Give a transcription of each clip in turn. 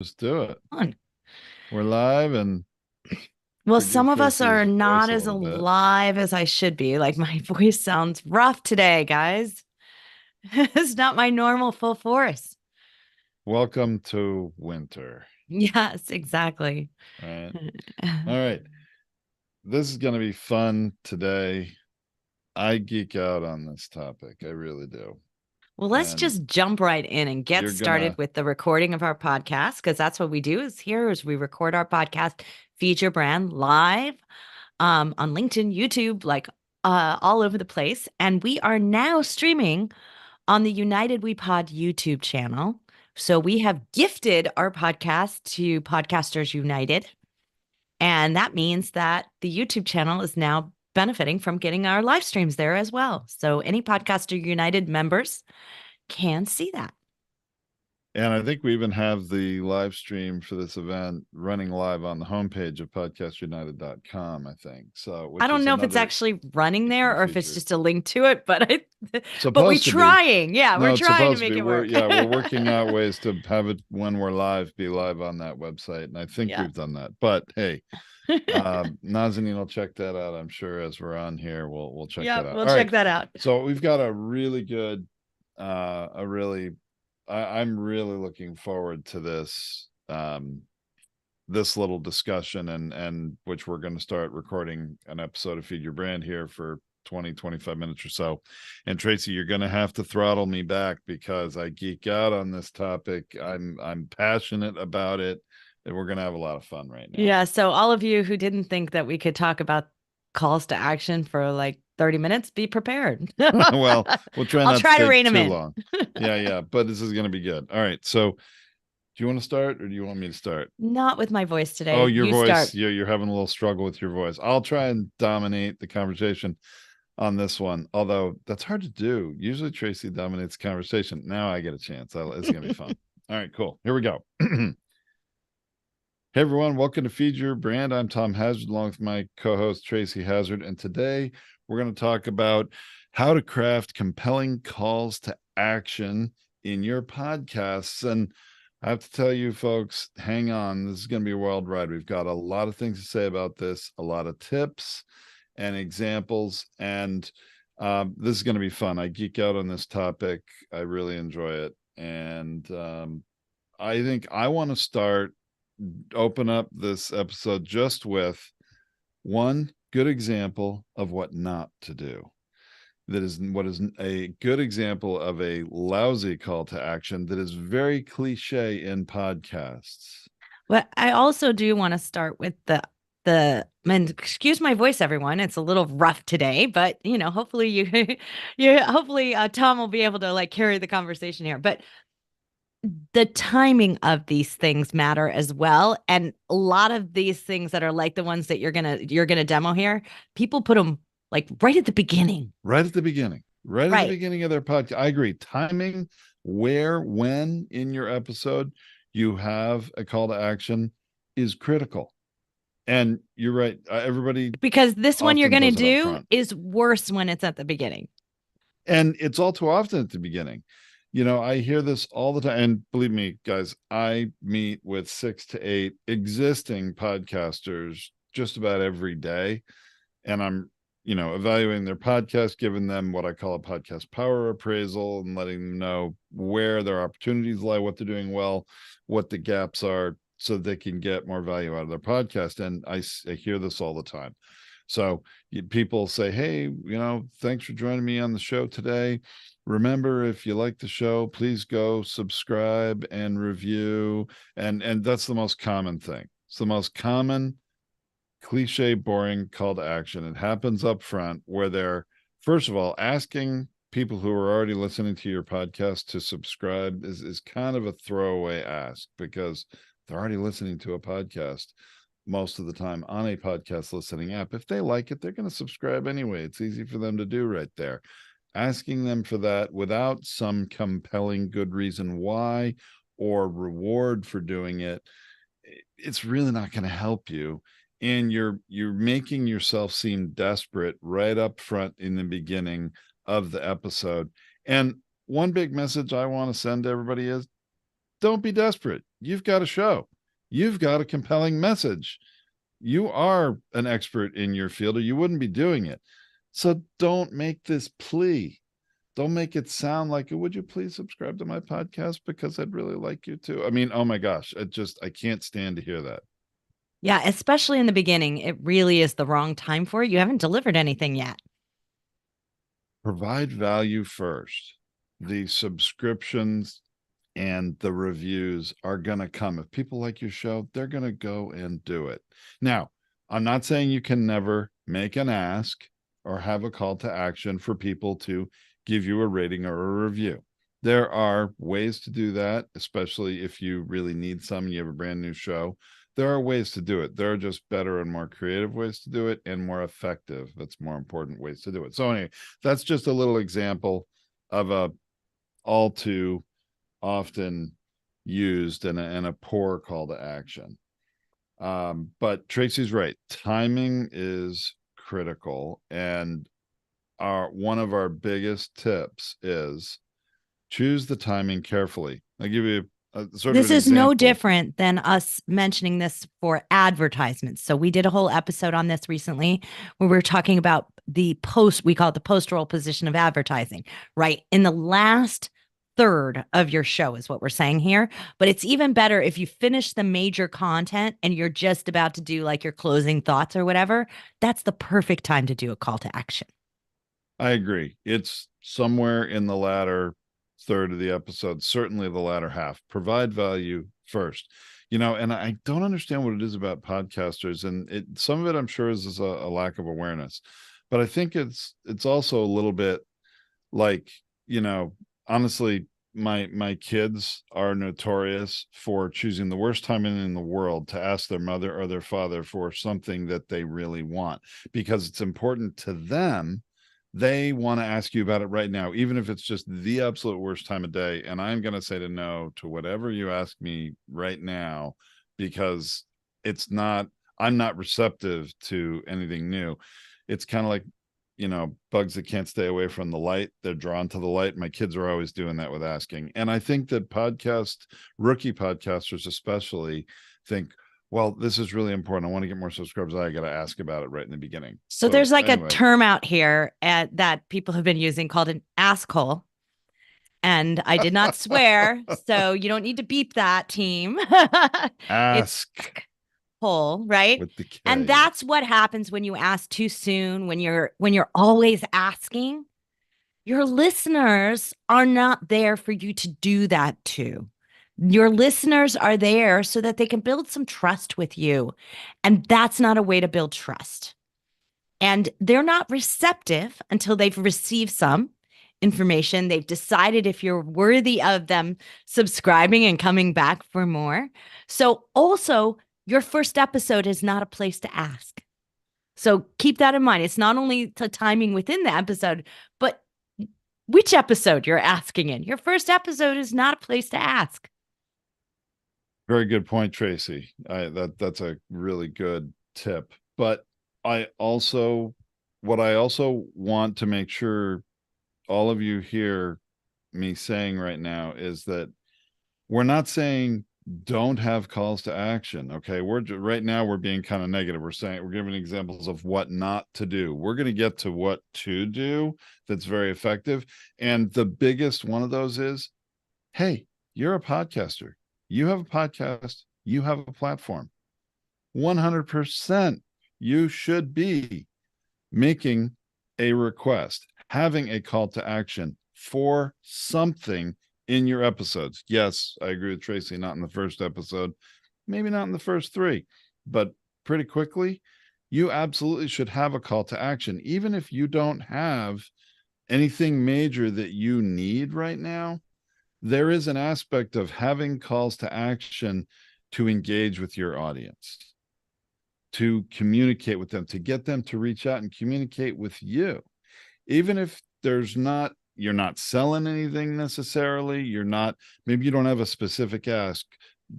Let's do it. On. We're live, and Well, forgive some of us are Tracy's voice not a as little bit. alive as I should be. Like my voice sounds rough today, guys. It's not my normal full force. Welcome to winter. Yes, exactly. All right. All right. This is going to be fun today. I geek out on this topic. I really do. Well, let's And just jump right in and get you're going started to, with the recording of our podcast because that's what we do is here is we record our podcast, Feed Your Brand live on LinkedIn, YouTube, like all over the place. And we are now streaming on the United We Pod YouTube channel. So we have gifted our podcast to Podcasters United. And that means that the YouTube channel is now benefiting from getting our live streams there as well. So any Podcaster United members can see that. and I think we even have the live stream for this event running live on the homepage of podcastunited.com, I think. So, I which don't is know if it's another actually running there new or if it's feature. just a link to it, but we're Supposed to be. trying. Yeah, we're No, it's trying to supposed to make be. it We're work. yeah, we're working out ways to have it when we're live, be live on that website, and I think Yeah. we've done that. But hey, Nazanin will check that out. I'm sure as we're on here, we'll check Yeah, that out. we'll All right. check that out. So we've got a really good, a really, I'm really looking forward to this. This little discussion and which we're going to start recording an episode of Feed Your Brand here for 20-25 minutes or so. And Tracy, you're going to have to throttle me back because I geek out on this topic. I'm passionate about it, and we're going to have a lot of fun right now. Yeah, so all of you who didn't think that we could talk about calls to action for like 30 minutes, be prepared. Well, we'll try I'll not to try to take rein them too in. long. Yeah, but this is going to be good. All right. So, do you want to start or do you want me to start? Not with my voice Oh, today. your You voice. start. You're having a little struggle with your voice. I'll try and dominate the conversation on this one, although that's hard to do. Usually Tracy dominates the conversation. Now I get a chance. It's going to be fun. All right, cool. Here we go. Hey, everyone. Welcome to Feed Your Brand. I'm Tom Hazard, along with my co host, Tracy Hazard. And today we're going to talk about how to craft compelling calls to action in your podcasts. And I have to tell you, folks, hang on. This is going to be a wild ride. We've got a lot of things to say about this, a lot of tips and examples. And this is going to be fun. I geek out on this topic. I really enjoy it. And I think I want to open up this episode just with one good example of what not to do. That is what is a good example of a lousy call to action that is very cliche in podcasts. But I also do want to start with and excuse my voice, everyone. It's a little rough today, but hopefully hopefully Tom will be able to like carry the conversation here. But the timing of these things matter as well. And a lot of these things that are like the ones that you're gonna demo here, people put them like right at the beginning. Right at the beginning. Right at the Right. beginning of their podcast. I agree. Timing where, when in your episode you have a call to action is critical. And you're right. Everybody Because this one you're often gonna does it up do front. is worse when it's at the beginning. And it's all too often at the beginning. I hear this all the time. And believe me, guys, I meet with 6 to 8 existing podcasters just about every day. And I'm, evaluating their podcast, giving them what I call a podcast power appraisal and letting them know where their opportunities lie, what they're doing well, what the gaps are, so they can get more value out of their podcast. And I hear this all the time. So people say, hey, thanks for joining me on the show today. Remember, if you like the show, please go subscribe and review. And that's the most common thing. It's the most common cliche, boring call to action. It happens up front where they're, first of all, asking people who are already listening to your podcast to subscribe is kind of a throwaway ask because they're already listening to a podcast most of the time on a podcast listening app. If they like it, they're going to subscribe anyway. It's easy for them to do right there. Asking them for that without some compelling good reason why or reward for doing it, it's really not going to help you. And you're making yourself seem desperate right up front in the beginning of the episode. And one big message I want to send to everybody is don't be desperate. you've got a show, you've got a compelling message, you are an expert in your field, or you wouldn't be doing it. So don't make this plea. Don't make it sound like, would you please subscribe to my podcast because I'd really like you to. I mean, oh my gosh, I can't stand to hear that. Yeah, especially in the beginning, it really is the wrong time for it. You haven't delivered anything yet. Provide value first. The subscriptions and the reviews are going to come. If people like your show, they're going to go and do it. Now, I'm not saying you can never make an ask or have a call to action for people to give you a rating or a review. There are ways to do that, especially if you really need some and you have a brand new show. There are ways to do it. There are just better and more creative ways to do it, and more effective, that's more important, ways to do it. So anyway, that's just a little example of a all too often used and a poor call to action. But Tracy's right. Timing is critical. And one of our biggest tips is choose the timing carefully. I'll give you sort of This an is no example. different than us mentioning this for advertisements. So we did a whole episode on this recently where we are talking about the post, we call it the post roll position of advertising, right? In the last third of your show is what we're saying here. But it's even better if you finish the major content and you're just about to do like your closing thoughts or whatever. That's the perfect time to do a call to action. I agree. It's somewhere in the latter third of the episode, certainly the latter half. Provide value first. And I don't understand what it is about podcasters, and some of it I'm sure is a lack of awareness, but I think it's also a little bit like, honestly, my kids are notorious for choosing the worst time in the world to ask their mother or their father for something that they really want, because it's important to them. They want to ask you about it right now, even if it's just the absolute worst time of day. And I'm going to say to no to whatever you ask me right now, because I'm not receptive to anything new. It's kind of like, bugs that can't stay away from the light. They're drawn to the light. My kids are always doing that with asking. And I think that rookie podcasters especially think, well, this is really important. I want to get more subscribers. I got to ask about it right in the beginning. So So there's like a anyway, term out here that people have been using called an asshole. And I did not swear, so you don't need to beep that, team. It's ask hole, right? with the And K. that's what happens when you ask too soon, when you're always asking. Your listeners are not there for you to do that to. Your listeners are there so that they can build some trust with you. And that's not a way to build trust. And they're not receptive until they've received some information. They've decided if you're worthy of them subscribing and coming back for more. So, also, your first episode is not a place to ask. So, keep that in mind. It's not only the timing within the episode, but which episode you're asking in. Your first episode is not a place to ask. Very good point, Tracy. That's a really good tip. But I also, what I also want to make sure all of you hear me saying right now is that we're not saying don't have calls to action. Okay. Right now we're being kind of negative. We're giving examples of what not to do. We're going to get to what to do that's very effective. And the biggest one of those is, hey, you're a podcaster. You have a podcast. You have a platform. 100% you should be making a request, having a call to action for something in your episodes. Yes, I agree with Tracy, not in the first episode, maybe not in the first three, but pretty quickly, you absolutely should have a call to action. Even if you don't have anything major that you need right now, there is an aspect of having calls to action to engage with your audience, to communicate with them, to get them to reach out and communicate with you. Even if you're not selling anything necessarily, maybe you don't have a specific ask,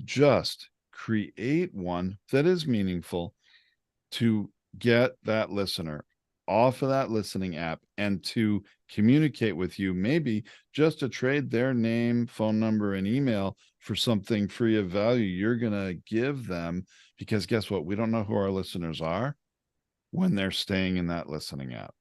just create one that is meaningful to get that listener off of that listening app and to communicate with you, maybe just to trade their name, phone number, and email for something free of value you're going to give them. Because guess what? We don't know who our listeners are when they're staying in that listening app.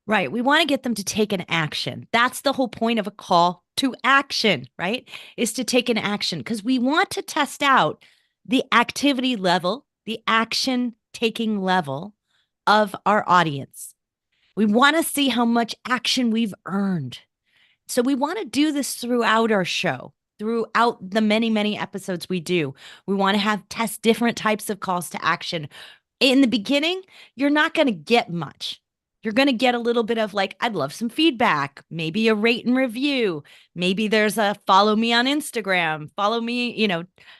Right. We want to get them to take an action. That's the whole point of a call to action, right? Is to take an action because we want to test out the activity level, the action taking level of our audience. We want to see how much action we've earned. So we want to do this throughout our show, throughout the many, many episodes we do. We want to have test different types of calls to action. In the beginning, you're not going to get much. You're going to get a little bit of like, I'd love some feedback, maybe a rate and review. Maybe there's a follow me on Instagram, follow me,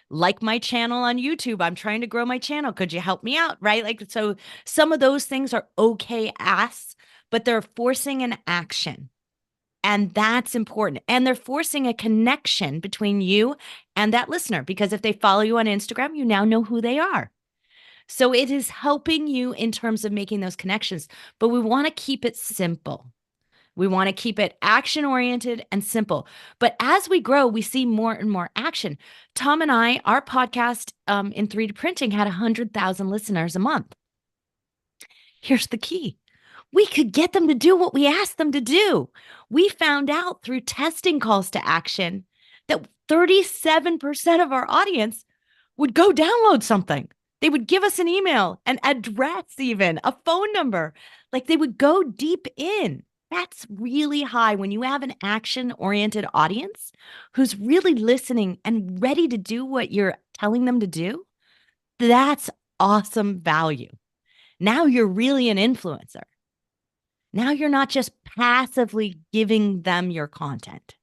like my channel on YouTube. I'm trying to grow my channel. Could you help me out? Right. Like, so some of those things are okay asks, but they're forcing an action. And that's important. And they're forcing a connection between you and that listener because if they follow you on Instagram, you now know who they are. So it is helping you in terms of making those connections, but we want to keep it simple. We want to keep it action oriented and simple. But as we grow, we see more and more action. Tom and I, our podcast in 3D printing had 100,000 listeners a month. Here's the key. We could get them to do what we asked them to do. We found out through testing calls to action that 37% of our audience would go download something. They would give us an email, an address, even a phone number. Like they would go deep in. That's really high when you have an action oriented audience who's really listening and ready to do what you're telling them to do. That's awesome value. Now you're really an influencer. Now you're not just passively giving them your content.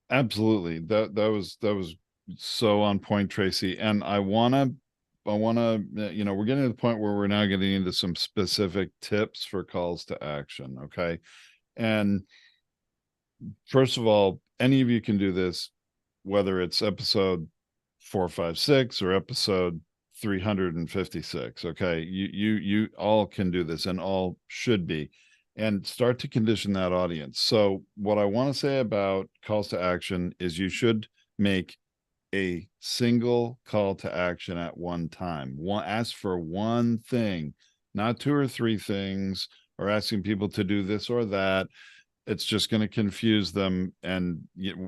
Absolutely. That was so on point, Tracy. And I wanna, we're getting to the point where we're now getting into some specific tips for calls to action. Okay. And first of all, any of you can do this, whether it's episode 456 or episode 356. Okay. You all can do this and all should be, and start to condition that audience. So what I want to say about calls to action is you should make a single call to action at one time. Ask for one thing, not two or three things, or asking people to do this or that. It's just going to confuse them, and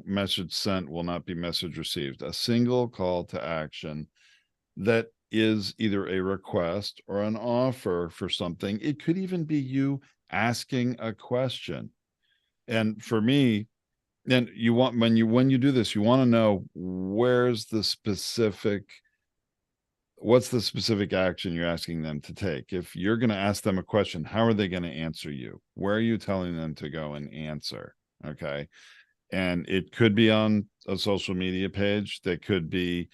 message sent will not be message received. A single call to action that is either a request or an offer for something. It could even be you asking a question. And for me, and you want, when you do this, you want to know what's the specific action you're asking them to take. If you're going to ask them a question, how are they going to answer you? Where are you telling them to go and answer? Okay. And it could be on a social media page. That could be,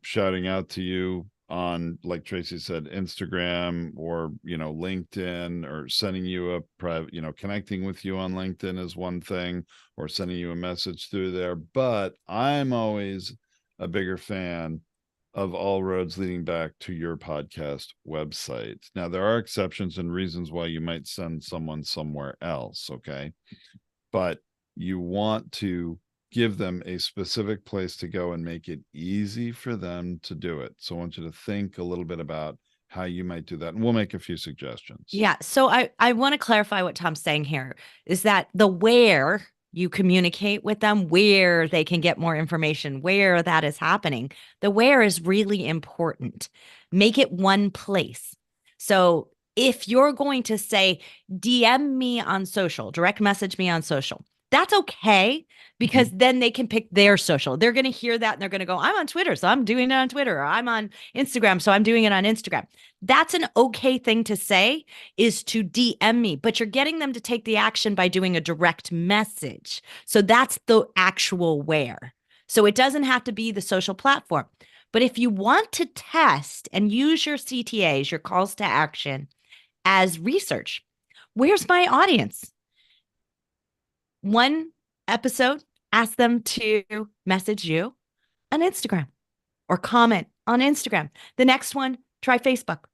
shouting out to you on, like Tracy said, Instagram, or, LinkedIn, or sending you a private, connecting with you on LinkedIn is one thing, or sending you a message through there. But I'm always a bigger fan of all roads leading back to your podcast website. Now, there are exceptions and reasons why you might send someone somewhere else. Okay. But you want to give them a specific place to go and make it easy for them to do it. So I want you to think a little bit about how you might do that. And we'll make a few suggestions. Yeah. So I want to clarify what Tom's saying here is that the where you communicate with them, where they can get more information, where that is happening, the where is really important. Make it one place. So if you're going to say, DM me on social, direct message me on social, that's okay because then they can pick their social. They're going to hear that and they're going to go, I'm on Twitter, so I'm doing it on Twitter. Or I'm on Instagram, so I'm doing it on Instagram. That's an okay thing to say, is to DM me, but you're getting them to take the action by doing a direct message. So that's the actual where. So it doesn't have to be the social platform. But if you want to test and use your CTAs, your calls to action, as research, where's my audience? One episode, ask them to message you on Instagram or comment on Instagram. The next one, try Facebook,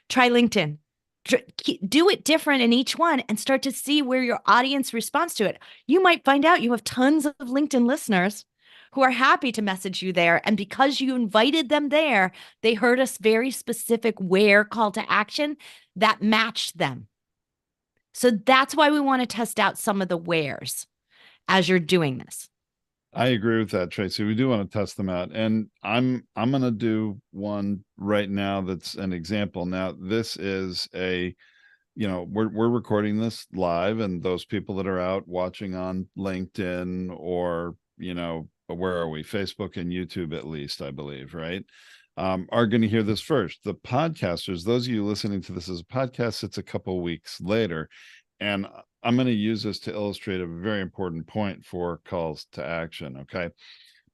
try LinkedIn, do it different in each one and start to see where your audience responds to it. You might find out you have tons of LinkedIn listeners who are happy to message you there. And because you invited them there, they heard a very specific where call to action that matched them. So that's why we want to test out some of the wheres as you're doing this. I agree with that, Tracy. We do want to test them out. And I'm gonna do one right now that's an example. Now, this is we're recording this live, and those people that are out watching on LinkedIn or, where are we? Facebook and YouTube, at least, I believe, right? Are going to hear this first. The podcasters, those of you listening to this as a podcast, it's a couple weeks later. And I'm going to use this to illustrate a very important point for calls to action. Okay.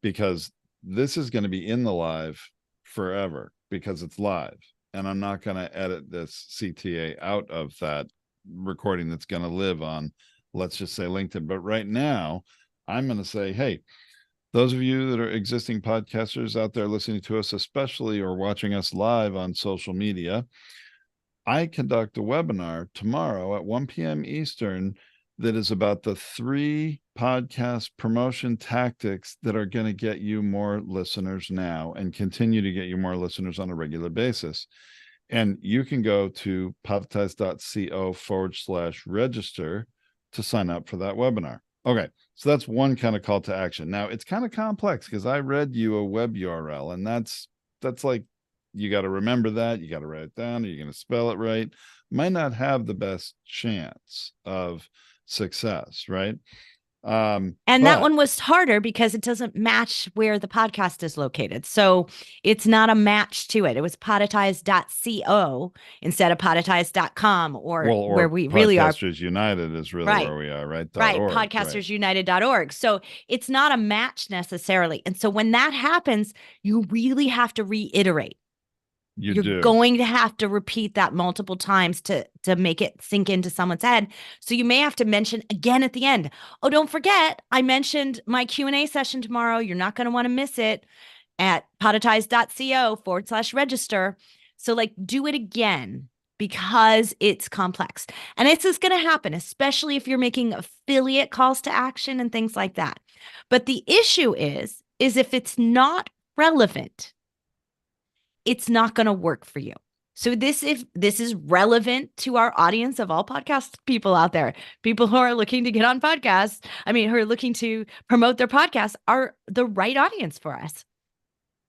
Because this is going to be in the live forever because it's live. And I'm not going to edit this CTA out of that recording that's going to live on, let's just say, LinkedIn. But right now, I'm going to say, hey, those of you that are existing podcasters out there listening to us, especially, or watching us live on social media, I conduct a webinar tomorrow at 1 p.m. Eastern that is about the 3 podcast promotion tactics that are going to get you more listeners now and continue to get you more listeners on a regular basis. And you can go to podtize.co/register to sign up for that webinar. Okay, so that's one kind of call to action. Now, it's kind of complex because I read you a web URL, and that's like, you got to remember that. You got to write it down. Are you going to spell it right? Might not have the best chance of success, right? And that But one was harder because it doesn't match where the podcast is located. So it's not a match to it. It was podetize.co instead of podetize.com, or where or we really are. Podcasters United is really Right. where we are, right? Right. .org, right? Podcastersunited.org. So it's not a match necessarily. And so when that happens, you really have to reiterate. You You're do. going to have to repeat that multiple times to make it sink into someone's head. So you may have to mention again at the end. Oh, don't forget, I mentioned my Q&A session tomorrow. You're not going to want to miss it at podetize.co/register. So like do it again because it's complex. And it's just going to happen, especially if you're making affiliate calls to action and things like that. But the issue is if it's not relevant, it's not going to work for you. So this is relevant to our audience of all podcast people out there, people who are looking to get on podcasts, who are looking to promote their podcasts, are the right audience for us.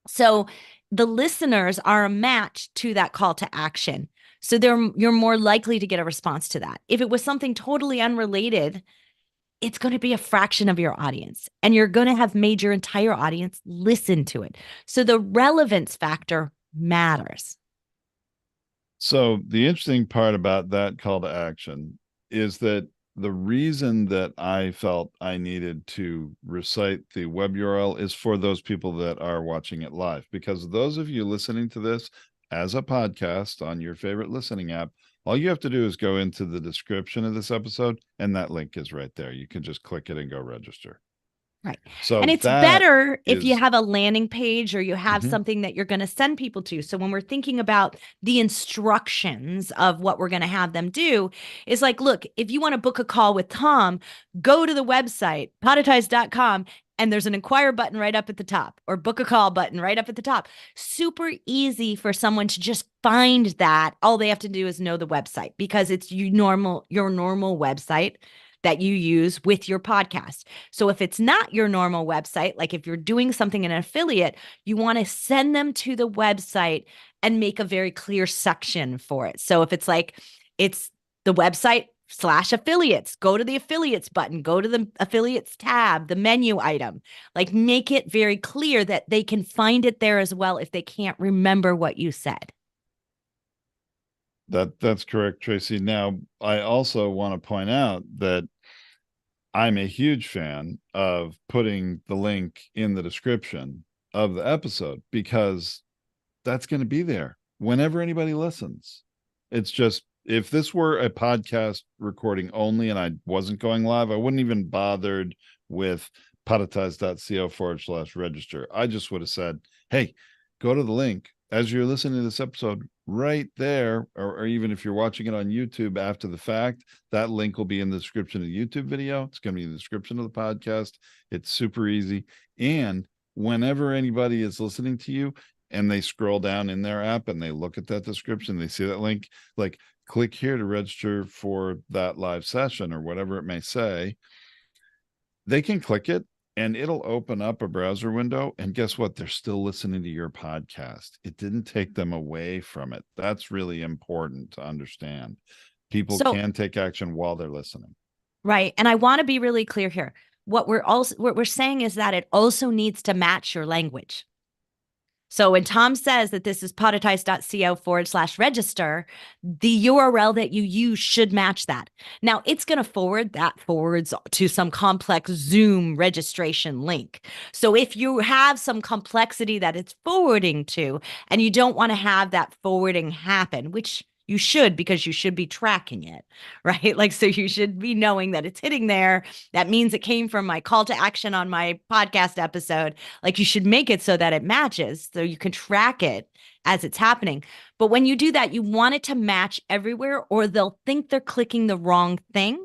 So the listeners are a match to that call to action. So you're more likely to get a response to that. If it was something totally unrelated, it's going to be a fraction of your audience, and you're going to have made your entire audience listen to it. So the relevance factor matters. So the interesting part about that call to action is that the reason that I felt I needed to recite the web URL is for those people that are watching it live, because those of you listening to this as a podcast on your favorite listening app, all you have to do is go into the description of this episode, and that link is right there. You can just click it and go register. Right. So And it's that better if you is have a landing page or you have Mhm. something that you're going to send people to. So when we're thinking about the instructions of what we're going to have them do, is like, look, if you want to book a call with Tom, go to the website, podetize.com, and there's an inquire button right up at the top, or book a call button right up at the top. Super easy for someone to just find that. All they have to do is know the website because it's your normal website that you use with your podcast. So if it's not your normal website, like if you're doing something in an affiliate, you want to send them to the website and make a very clear section for it. So if it's like, it's the website /affiliates, go to the affiliates button, go to the affiliates tab, the menu item, like make it very clear that they can find it there as well if they can't remember what you said. That's correct, Tracy. Now, I also want to point out that I'm a huge fan of putting the link in the description of the episode, because that's going to be there whenever anybody listens. It's just, if this were a podcast recording only and I wasn't going live, I wouldn't even bothered with podetize.co/register. I just would have said, hey, go to the link as you're listening to this episode, right there, or even if you're watching it on YouTube after the fact, that link will be in the description of the YouTube video. It's going to be in the description of the podcast. It's super easy. And whenever anybody is listening to you and they scroll down in their app and they look at that description, they see that link, like click here to register for that live session or whatever it may say, they can click it and it'll open up a browser window. And guess what? They're still listening to your podcast. It didn't take them away from it. That's really important to understand. People So, can take action while they're listening. right. And I want to be really clear here. What we're saying is that it also needs to match your language. So when Tom says that this is podetize.co/register, the URL that you use should match that. Now it's going to forwards to some complex Zoom registration link. So if you have some complexity that it's forwarding to, and you don't want to have that forwarding happen, which you should, because you should be tracking it, right? Like, so you should be knowing that it's hitting there. That means it came from my call to action on my podcast episode. Like, you should make it so that it matches so you can track it as it's happening. But when you do that, you want it to match everywhere, or they'll think they're clicking the wrong thing,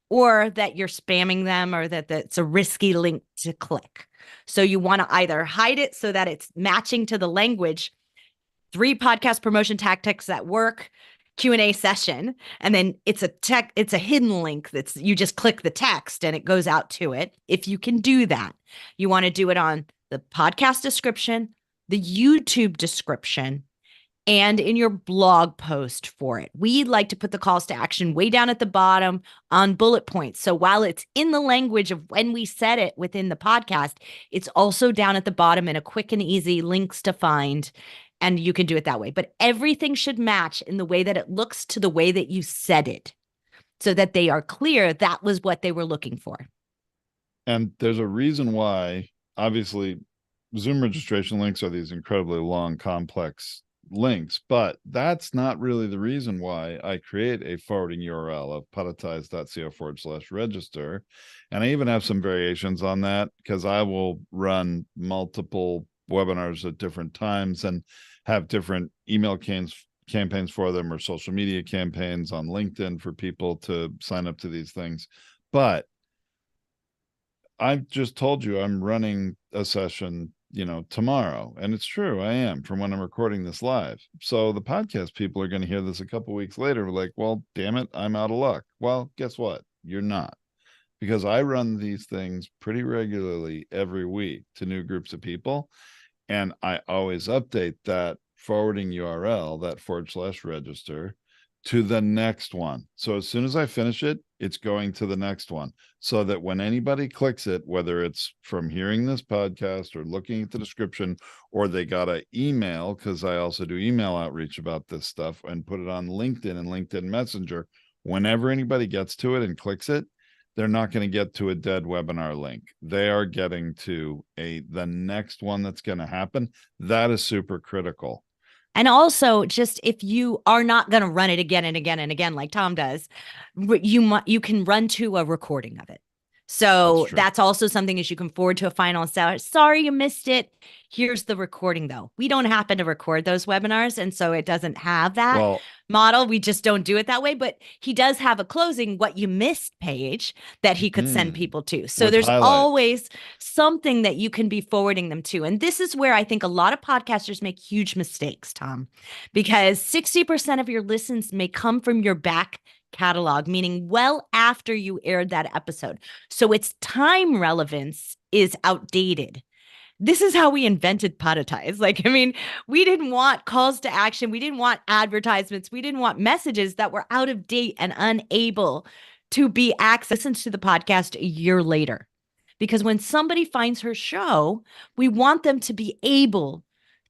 or that you're spamming them, or that it's a risky link to click. So you want to either hide it so that it's matching to the language, 3 podcast promotion tactics that work, Q&A session, and then it's a hidden link that's, you just click the text and it goes out to it. If you can do that, you want to do it on the podcast description, the YouTube description, and in your blog post for it. We like to put the calls to action way down at the bottom on bullet points. So while it's in the language of when we said it within the podcast, it's also down at the bottom in a quick and easy links to find. And you can do it that way. But everything should match in the way that it looks to the way that you said it, so that they are clear that was what they were looking for. And there's a reason why, obviously, Zoom registration links are these incredibly long, complex links, but that's not really the reason why I create a forwarding URL of podetize.co/register. And I even have some variations on that because I will run multiple webinars at different times and have different email campaigns for them, or social media campaigns on LinkedIn for people to sign up to these things. But I've just told you I'm running a session, tomorrow. And it's true, I am, from when I'm recording this live. So the podcast people are going to hear this a couple weeks later, like, well, damn it, I'm out of luck. Well, guess what? You're not. Because I run these things pretty regularly every week to new groups of people. And I always update that forwarding URL, that /register, to the next one. So as soon as I finish it, it's going to the next one, so that when anybody clicks it, whether it's from hearing this podcast or looking at the description, or they got an email, because I also do email outreach about this stuff and put it on LinkedIn and LinkedIn Messenger, whenever anybody gets to it and clicks it, they're not going to get to a dead webinar link. They are getting to the next one that's going to happen. That is super critical. And also, just if you are not going to run it again and again and again, like Tom does, you can run to a recording of it. So that's also something, as you can forward to a final and say, sorry, you missed it. Here's the recording, though. We don't happen to record those webinars, and so it doesn't have that model. We just don't do it that way. But he does have a closing what you missed page that he could send people to. So there's always something that you can be forwarding them to. And this is where I think a lot of podcasters make huge mistakes, Tom, because 60% of your listens may come from your back catalog, meaning well after you aired that episode. So its time relevance is outdated. This is how we invented Podetize. We didn't want calls to action. We didn't want advertisements. We didn't want messages that were out of date and unable to be accessed to the podcast a year later. Because when somebody finds her show, we want them to be able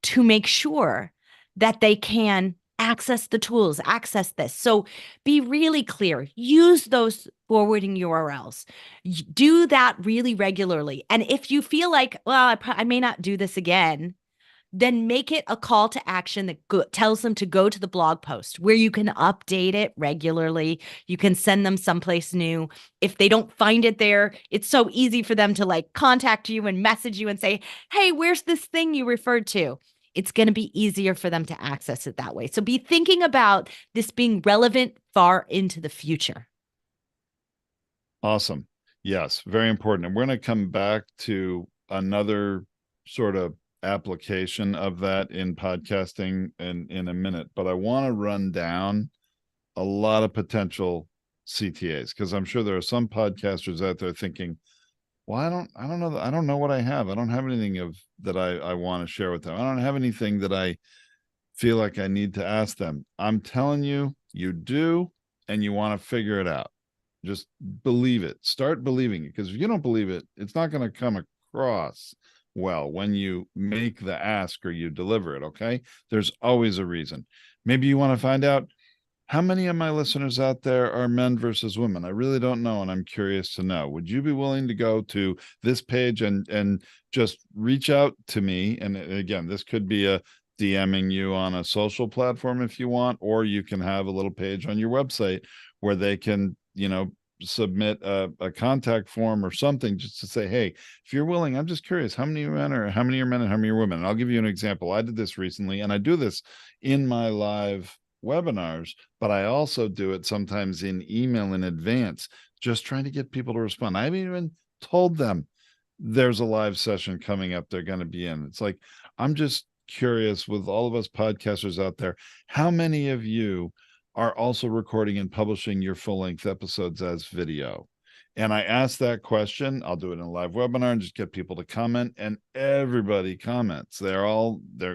to make sure that they can access the tools, access this. So be really clear. Use those forwarding URLs. Do that really regularly. And if you feel like, well, I may not do this again, then make it a call to action that tells them to go to the blog post where you can update it regularly. You can send them someplace new. If they don't find it there, it's so easy for them to contact you and message you and say, hey, where's this thing you referred to? it's going to be easier for them to access it that way. So be thinking about this being relevant far into the future. Awesome. Yes, very important. And we're going to come back to another sort of application of that in podcasting in a minute, but I want to run down a lot of potential CTAs because I'm sure there are some podcasters out there thinking, well, I don't know, I don't know what I have. I don't have anything of that I want to share with them. I don't have anything that I feel like I need to ask them. I'm telling you, you do, and you want to figure it out. Just believe it. Start believing it, because if you don't believe it, it's not going to come across well when you make the ask or you deliver it. Okay. There's always a reason. Maybe you want to find out how many of my listeners out there are men versus women. I really don't know, and I'm curious to know. Would you be willing to go to this page and just reach out to me? And again, this could be a DMing you on a social platform if you want, or you can have a little page on your website where they can, submit a contact form or something just to say, hey, if you're willing, I'm just curious, how many men are men and how many are women? And I'll give you an example. I did this recently, and I do this in my live webinars, but I also do it sometimes in email in advance, just trying to get people to respond. I haven't even told them there's a live session coming up they're going to be in. It's like, I'm just curious, with all of us podcasters out there, how many of you are also recording and publishing your full-length episodes as video? And I ask that question. I'll do it in a live webinar and just get people to comment, and everybody comments. They're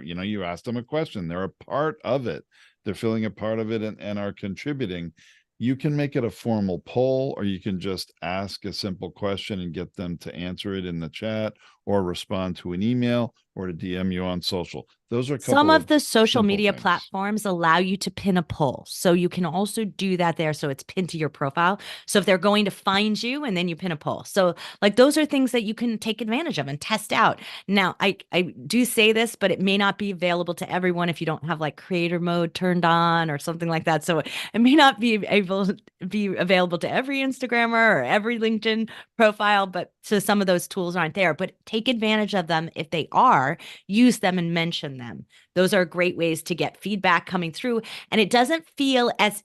you ask them a question, they're a part of it, they're feeling a part of it, and are contributing. You can make it a formal poll, or you can just ask a simple question and get them to answer it in the chat, or respond to an email, or to DM you on social. Those are a Some couple of of the social simple media things. platforms allow you to pin a poll. So you can also do that there. So it's pinned to your profile. So if they're going to find you, and then you pin a poll. So like those are things that you can take advantage of and test out. Now, I do say this, but it may not be available to everyone if you don't have like creator mode turned on or something like that. So it may not be able to be available to every Instagrammer or every LinkedIn profile, but so some of those tools aren't there. But take advantage of them if they are, use them and mention them. Those are great ways to get feedback coming through. And it doesn't feel as,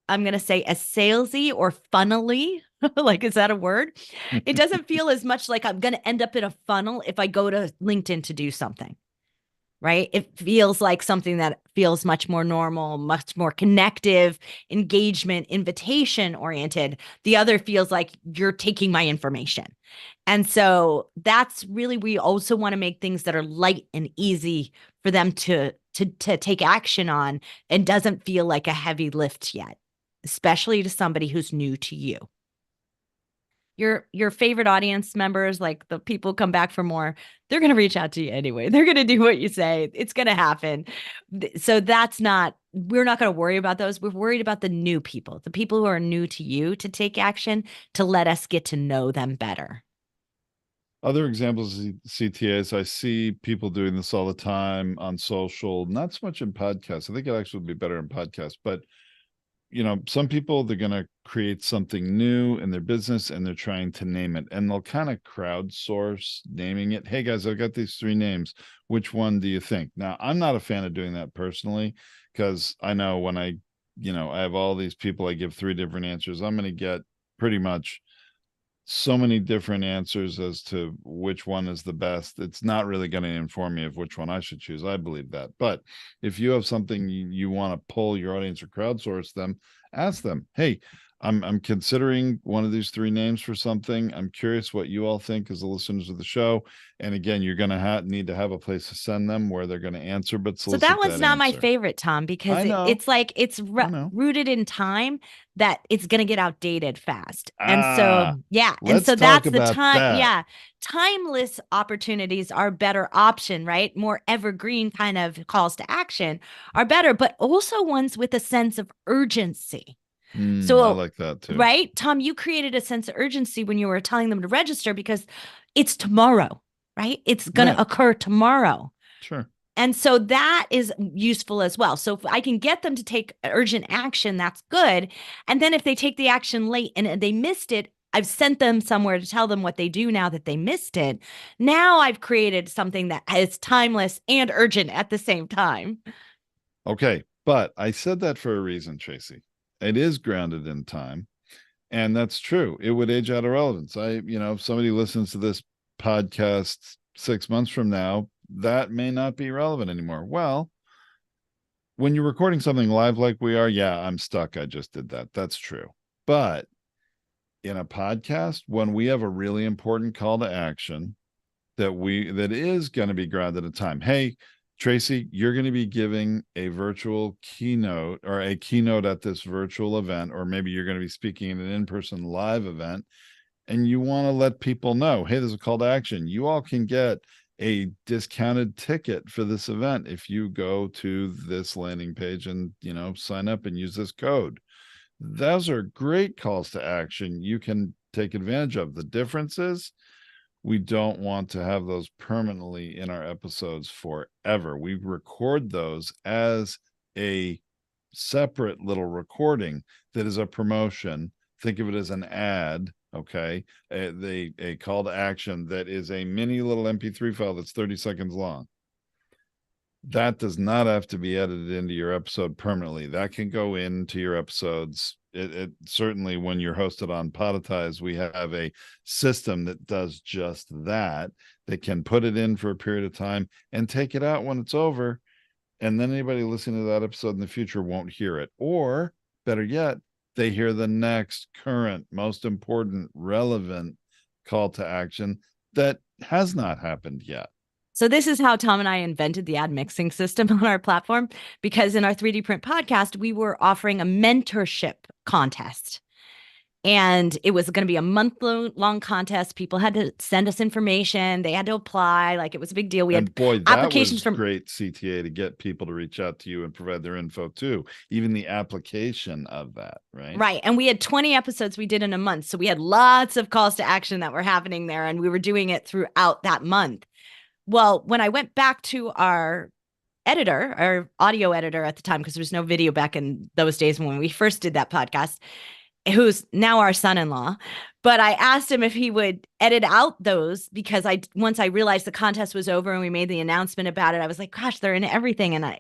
I'm going to say, as salesy or funnily. Like, is that a word? It doesn't feel as much like I'm going to end up in a funnel if I go to LinkedIn to do something, right? It feels like something that feels much more normal, much more connective, engagement, invitation oriented. The other feels like you're taking my information. And so that's really, we also want to make things that are light and easy for them to take action on, and doesn't feel like a heavy lift yet, especially to somebody who's new to you. Your favorite audience members, like the people who come back for more, they're going to reach out to you anyway. They're going to do what you say. It's going to happen. So we're not going to worry about those. We're worried about the new people, the people who are new to you, to take action, to let us get to know them better. Other examples of CTAs, I see people doing this all the time on social, not so much in podcasts. I think it actually would be better in podcasts, but some people, they're going to create something new in their business and they're trying to name it, and they'll kind of crowdsource naming it. Hey guys, I've got these 3 names. Which one do you think? Now, I'm not a fan of doing that personally, because I know when I have all these people, I give 3 different answers, I'm going to get pretty much so many different answers as to which one is the best. It's not really going to inform me of which one I should choose. I believe that. But if you have something you want to pull your audience or crowdsource them, ask them, hey, I'm considering one of these 3 names for something. I'm curious what you all think as the listeners of the show. And again, you're going to need to have a place to send them where they're going to answer, but So that solicit one's that not my answer. favorite, Tom, because I know. it's like it's I know. rooted in time, that it's going to get outdated fast. And so, Ah, yeah. And let's so talk that's the about time. that. Yeah. Timeless opportunities are better option, right? More evergreen kind of calls to action are better, but also ones with a sense of urgency. I So, like that too. right, Tom, you created a sense of urgency when you were telling them to register because it's tomorrow, right? It's going to Right. occur tomorrow. Sure. And so that is useful as well. So if I can get them to take urgent action, that's good. And then if they take the action late and they missed it, I've sent them somewhere to tell them what they do now that they missed it. Now I've created something that is timeless and urgent at the same time. Okay, but I said that for a reason, Tracy. It is grounded in time, and that's true. It would age out of relevance. If somebody listens to this podcast 6 months from now, that may not be relevant anymore. Well, when you're recording something live like we are, yeah, I'm stuck. I just did that. That's true. But in a podcast, when we have a really important call to action that is going to be grounded in time. Hey, Tracy, you're going to be giving a virtual keynote or a keynote at this virtual event, or maybe you're going to be speaking at an in-person live event, and you want to let people know, hey, there's a call to action. You all can get a discounted ticket for this event if you go to this landing page and, sign up and use this code. Those are great calls to action you can take advantage of. The difference is we don't want to have those permanently in our episodes forever. We record those as a separate little recording that is a promotion. Think of it as an ad, okay? A call to action that is a mini little MP3 file that's 30 seconds long. That does not have to be edited into your episode permanently. That can go into your episodes. It certainly, when you're hosted on Podetize, we have a system that does just that. That can put it in for a period of time and take it out when it's over, and then anybody listening to that episode in the future won't hear it. Or better yet, they hear the next current, most important, relevant call to action that has not happened yet. So this is how Tom and I invented the ad mixing system on our platform, because in our 3D print podcast, we were offering a mentorship contest. And it was going to be a month-long contest. People had to send us information. They had to apply. Like, it was a big deal. We had boy, that applications was from great CTA to get people to reach out to you and provide their info too. Even the application of that, right? Right. And we had 20 episodes we did in a month. So we had lots of calls to action that were happening there. And we were doing it throughout that month. Well, when I went back to our editor, our audio editor at the time, because there was no video back in those days when we first did that podcast, who's now our son-in-law, but I asked him if he would edit out those, because once I realized the contest was over and we made the announcement about it, I was like, gosh, they're in everything. And I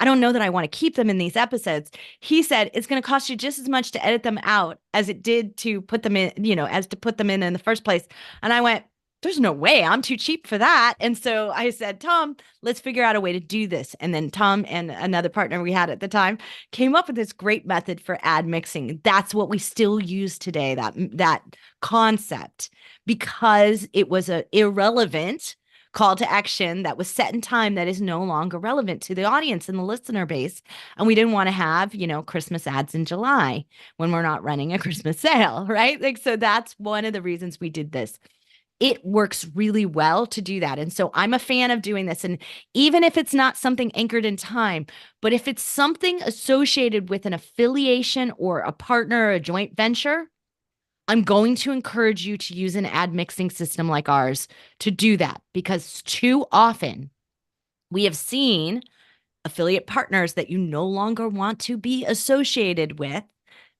don't know that I want to keep them in these episodes. He said it's going to cost you just as much to edit them out as it did to put them in, as to put them in the first place. And I went, there's no way, I'm too cheap for that. And so I said, Tom, let's figure out a way to do this. And then Tom and another partner we had at the time came up with this great method for ad mixing. That's what we still use today, that concept, because it was an irrelevant call to action that was set in time that is no longer relevant to the audience and the listener base. And we didn't want to have, Christmas ads in July when we're not running a Christmas sale, right? Like, so that's one of the reasons we did this. It works really well to do that. And so I'm a fan of doing this. And even if it's not something anchored in time, but if it's something associated with an affiliation or a partner or a joint venture, I'm going to encourage you to use an ad mixing system like ours to do that, because too often we have seen affiliate partners that you no longer want to be associated with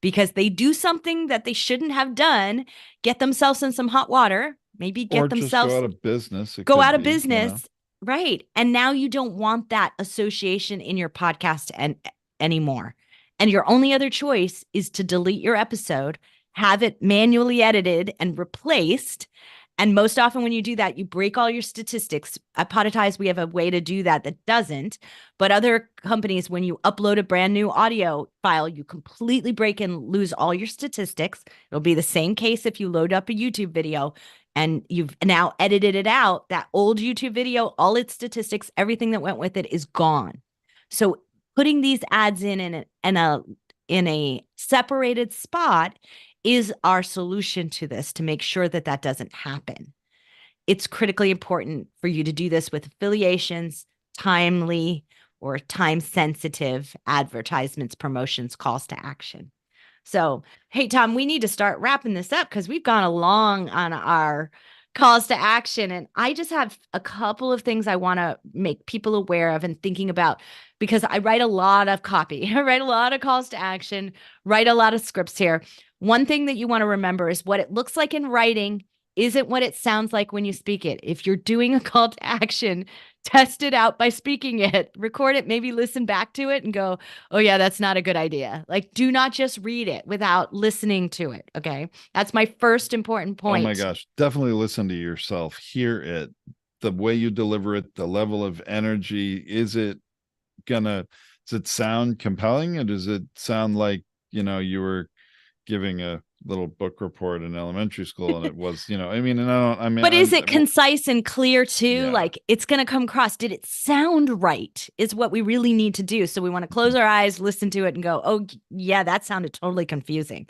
because they do something that they shouldn't have done, get themselves in some hot water, maybe Or get just go themselves out of business. It go could out of be. business. Right. And now you don't want that association in your podcast anymore. And your only other choice is to delete your episode, have it manually edited and replaced. And most often when you do that, you break all your statistics. At Podetize, we have a way to do that doesn't. But other companies, when you upload a brand new audio file, you completely break and lose all your statistics. It'll be the same case if you load up a YouTube video and you've now edited it out. That old YouTube video, all its statistics, everything that went with it is gone. So putting these ads in a separated spot is our solution to this, to make sure that that doesn't happen. It's critically important for you to do this with affiliations, timely or time-sensitive advertisements, promotions, calls to action. So, hey, Tom, we need to start wrapping this up because we've gone along on our calls to action. And I just have a couple of things I want to make people aware of and thinking about, because I write a lot of copy. I write a lot of calls to action, write a lot of scripts here. One thing that you want to remember is what it looks like in writing isn't what it sounds like when you speak it. If you're doing a call to action, test it out by speaking it, record it, maybe listen back to it and go, oh, yeah, that's not a good idea. Like, do not just read it without listening to it. Okay. That's my first important Oh my point. gosh, definitely listen to yourself, hear it, the way you deliver it, the level of energy. Gonna, does it sound compelling, or does it sound like, you were giving a little book report in elementary school and it was, I mean, and But is it concise and clear too? Yeah. Like it's going to come across. Did it sound right? Is what we really need to do. So we want to close our eyes, listen to it, and go, oh, yeah, that sounded totally confusing.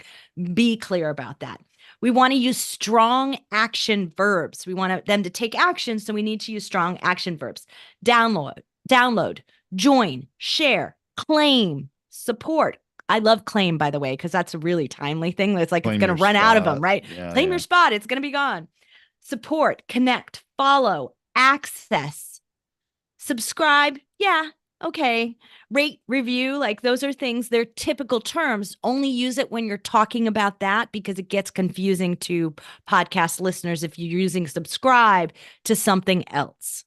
Be clear about that. We want to use strong action verbs. We want them to take action. So we need to use strong action verbs. Download, join, share, claim, support. I love claim, by the way, because that's a really timely thing. It's like it's Claim going to your run out of spot. them, right? Yeah, Claim your yeah. spot. It's going to be gone. Support, connect, follow, access, subscribe. Yeah, okay. Rate, review, like those are things, they're typical terms. Only use it when you're talking about that because it gets confusing to podcast listeners if you're using subscribe to something else.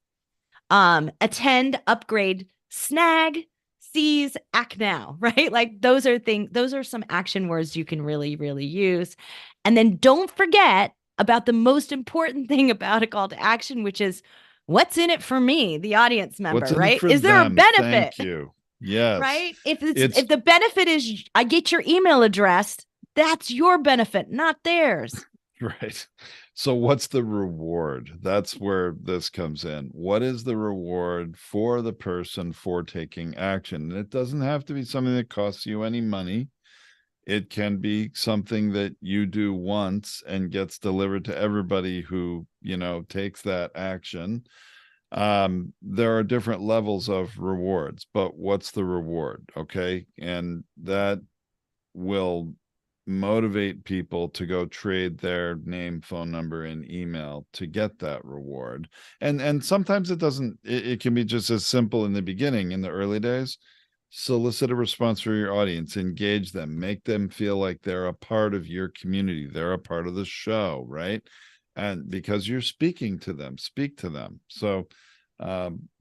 Attend, upgrade, snag, seize, act now, right? Like those are some action words you can really, really use. And then don't forget about the most important thing about a call to action, which is what's in it for me, the audience What's member, in it right? for Is there a them? benefit? Thank you. Yes. Right? If It's if the benefit is I get your email address, that's your benefit, not theirs. right. So what's the reward? That's where this comes in. What is the reward for the person for taking action? And it doesn't have to be something that costs you any money. It can be something that you do once and gets delivered to everybody who, takes that action. There are different levels of rewards, but what's the reward? Okay. And that will motivate people to go trade their name, phone number, and email to get that reward. And sometimes it can be just as simple in the beginning, in the early days. Solicit a response for your audience, engage them, make them feel like they're a part of your community, they're a part of the show, right? And because you're speaking to them, speak to them. So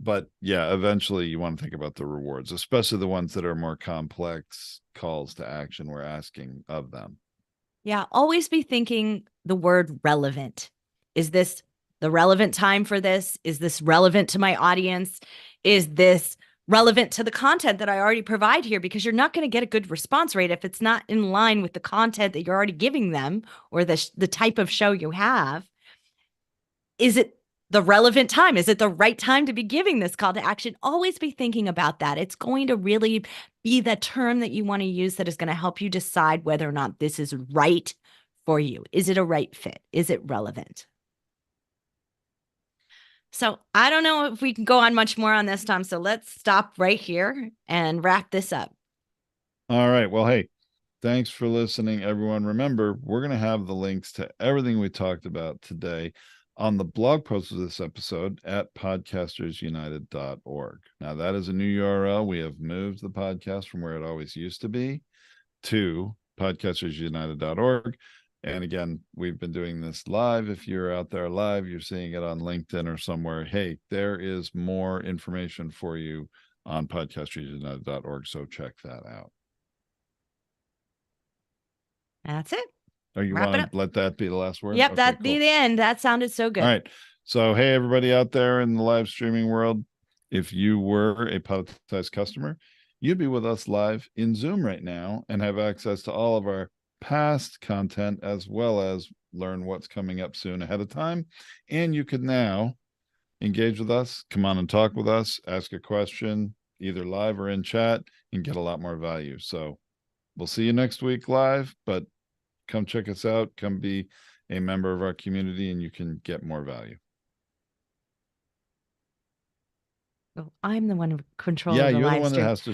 but yeah, eventually you want to think about the rewards, especially the ones that are more complex calls to action we're asking of them. Yeah, always be thinking the word relevant. Is this the relevant time for this? Is this relevant to my audience? Is this relevant to the content that I already provide here? Because you're not going to get a good response rate if it's not in line with the content that you're already giving them or the type of show you have. Is it the relevant time? Is it the right time to be giving this call to action? Always be thinking about that. It's going to really be the term that you want to use that is going to help you decide whether or not this is right for you. Is it a right fit? Is it relevant? So I don't know if we can go on much more on this, Tom. So let's stop right here and wrap this up. All right. Well, hey, thanks for listening, everyone. Remember, we're going to have the links to everything we talked about today on the blog post of this episode at podcastersunited.org. Now, that is a new URL. We have moved the podcast from where it always used to be to podcastersunited.org. And again, we've been doing this live. If you're out there live, you're seeing it on LinkedIn or somewhere. Hey, there is more information for you on podcastersunited.org. So check that out. That's it. Or you Wrap it want up. to let that be the last word? Yep, Okay, that'd cool. be the end. That sounded so good. All right. So, hey, everybody out there in the live streaming world, if you were a Podetize customer, you'd be with us live in Zoom right now and have access to all of our past content as well as learn what's coming up soon ahead of time. And you could now engage with us, come on and talk with us, ask a question, either live or in chat, and get a lot more value. So we'll see you next week live, but come check us out, come be a member of our community, and you can get more value. Oh, I'm the one who control Yeah, the you're the live one that stream. has to